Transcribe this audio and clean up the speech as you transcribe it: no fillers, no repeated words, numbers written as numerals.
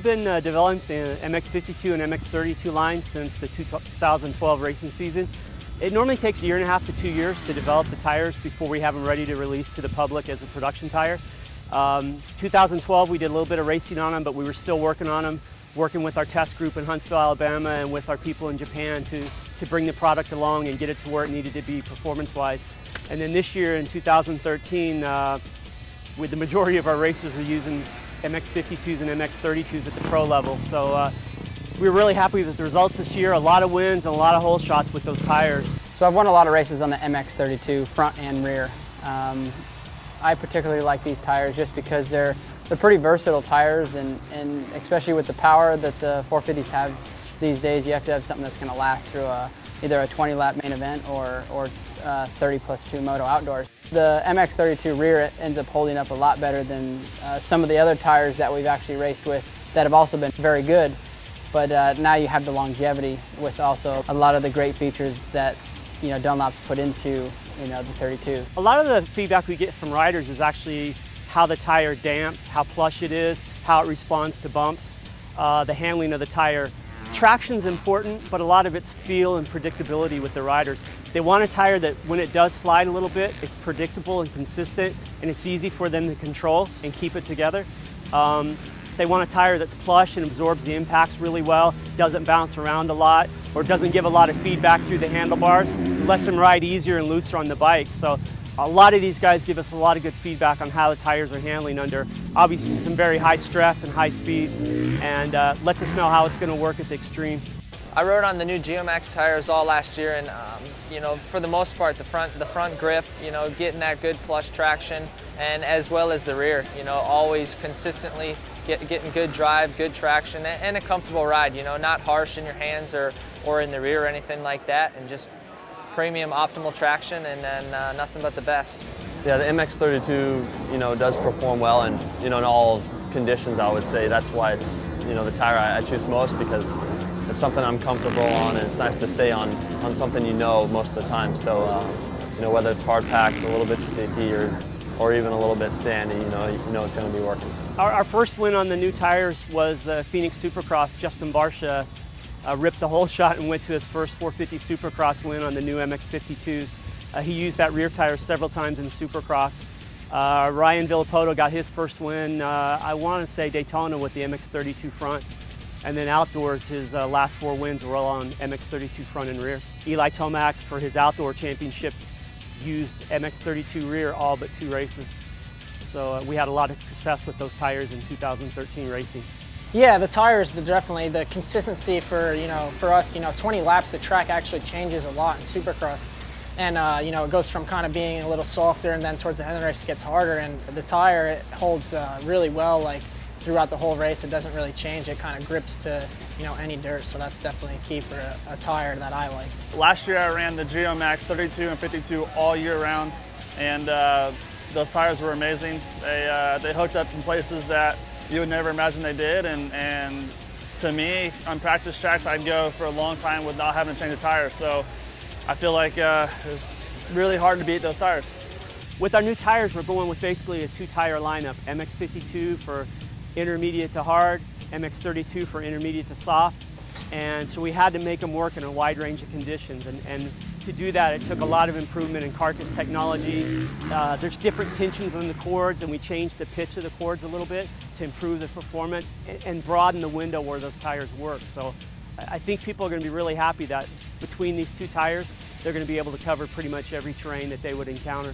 We've been developing the MX52 and MX32 lines since the 2012 racing season. It normally takes 1.5 to 2 years to develop the tires before we have them ready to release to the public as a production tire. 2012 we did a little bit of racing on them, but we were still working on them, working with our test group in Huntsville, Alabama, and with our people in Japan to bring the product along and get it to where it needed to be performance-wise. And then this year in 2013, with the majority of our racers were using MX52s and MX32s at the pro level. So we were really happy with the results this year. A lot of wins and a lot of hole shots with those tires. So I've won a lot of races on the MX32 front and rear. I particularly like these tires just because they're pretty versatile tires, and especially with the power that the 450s have these days, you have to have something that's going to last through either a 20-lap main event or 30+2 moto outdoors. The MX32 rear ends up holding up a lot better than some of the other tires that we've actually raced with that have also been very good. But now you have the longevity with also a lot of the great features that Dunlop's put into the 32. A lot of the feedback we get from riders is actually how the tire damps, how plush it is, how it responds to bumps, the handling of the tire. Traction's important, but a lot of it's feel and predictability with the riders. They want a tire that when it does slide a little bit, it's predictable and consistent, and it's easy for them to control and keep it together. They want a tire that's plush and absorbs the impacts really well, doesn't bounce around a lot, or doesn't give a lot of feedback through the handlebars, lets them ride easier and looser on the bike. So a lot of these guys give us a lot of good feedback on how the tires are handling under obviously some very high stress and high speeds, and lets us know how it's going to work at the extreme. I rode on the new Geomax tires all last year, and for the most part, the front grip, getting that good plush traction, and as well as the rear, always consistently getting good drive, good traction, and a comfortable ride. Not harsh in your hands or in the rear or anything like that, and just premium optimal traction, and then nothing but the best. Yeah, the MX32, does perform well, and in all conditions, I would say that's why it's the tire I choose most, because it's something I'm comfortable on, and it's nice to stay on something most of the time. So whether it's hard packed, a little bit sticky, or even a little bit sandy, it's going to be working. Our first win on the new tires was the Phoenix Supercross. Justin Barsha ripped the whole shot and went to his first 450 Supercross win on the new MX52s. He used that rear tire several times in the Supercross. Ryan Villapoto got his first win, I want to say Daytona, with the MX32 front. And then outdoors, his last 4 wins were all on MX32 front and rear. Eli Tomac, for his outdoor championship, used MX32 rear all but 2 races. So we had a lot of success with those tires in 2013 racing. Yeah, the tires, definitely the consistency for for us, 20 laps, the track actually changes a lot in Supercross, and it goes from kind of being a little softer, and then towards the end of the race it gets harder, and the tire, it holds really well, like throughout the whole race. It doesn't really change. It kind of grips to any dirt, so that's definitely a key for a tire that I like. Last year I ran the Geomax 32 and 52 all year round, and those tires were amazing. They hooked up in places that you would never imagine they did, and to me, on practice tracks, I'd go for a long time without having to change a tire. So I feel like it's really hard to beat those tires. With our new tires, we're going with basically a 2-tire lineup: MX52 for intermediate to hard, MX32 for intermediate to soft. And so we had to make them work in a wide range of conditions, and to do that it took a lot of improvement in carcass technology. There's different tensions on the cords, and we changed the pitch of the cords a little bit to improve the performance and broaden the window where those tires work. So I think people are going to be really happy that between these 2 tires they're going to be able to cover pretty much every terrain that they would encounter.